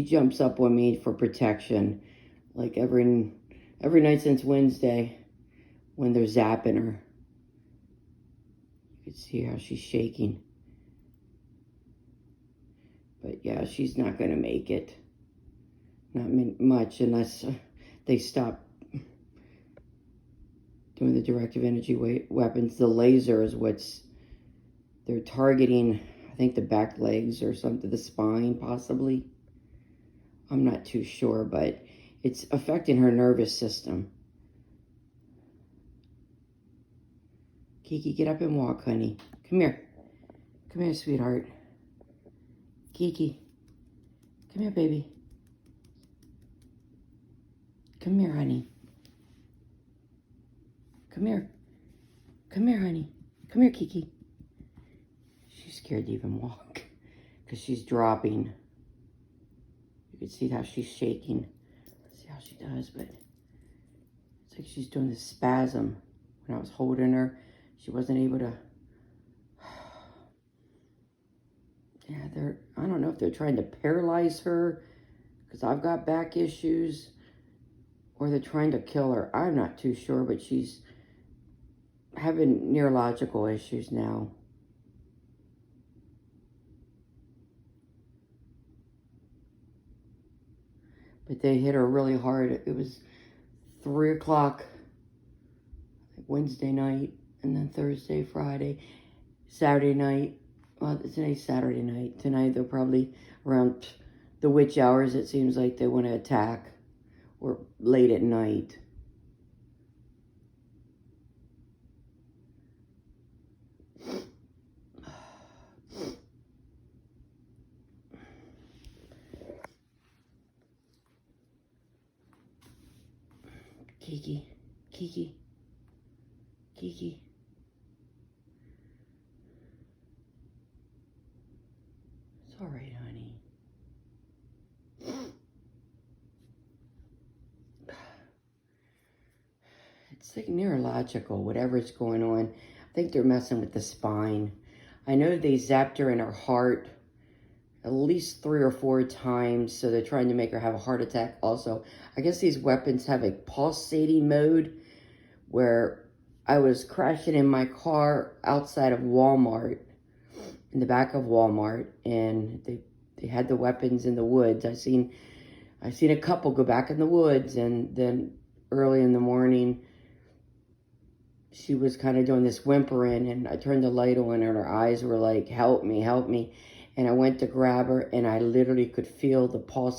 She jumps up on me for protection, like every night since Wednesday when they're zapping her. You can see how she's shaking. But yeah, she's not going to make it. Not much unless they stop doing the directive energy weapons. The laser is what's they're targeting. I think the back legs or something, the spine possibly. I'm not too sure, but it's affecting her nervous system. Kiki, get up and walk, honey. Come here. Come here, sweetheart. Kiki. Come here, baby. Come here, honey. Come here. Come here, honey. Come here, Kiki. She's scared to even walk because she's dropping. You can see how she's shaking. Let's see how she does, but it's like she's doing this spasm. When I was holding her, she wasn't able to. Yeah, I don't know if they're trying to paralyze her because I've got back issues, or they're trying to kill her. I'm not too sure, but she's having neurological issues now. But they hit her really hard. It was 3 o'clock Wednesday night, and then Thursday, Friday, Saturday night. Well, today's Saturday night. Tonight they're probably around the witch hours. It seems like they want to attack, or late at night. Kiki, Kiki, Kiki. It's all right, honey. It's like neurological, whatever's going on. I think they're messing with the spine. I know they zapped her in her heart at least 3 or 4 times, so they're trying to make her have a heart attack also. I guess these weapons have a pulsating mode where I was crashing in my car outside of Walmart, in the back of Walmart, and they had the weapons in the woods. I seen a couple go back in the woods, and then early in the morning, she was kind of doing this whimpering, and I turned the light on, and her eyes were like, help me, help me. And I went to grab her, and I literally could feel the pulse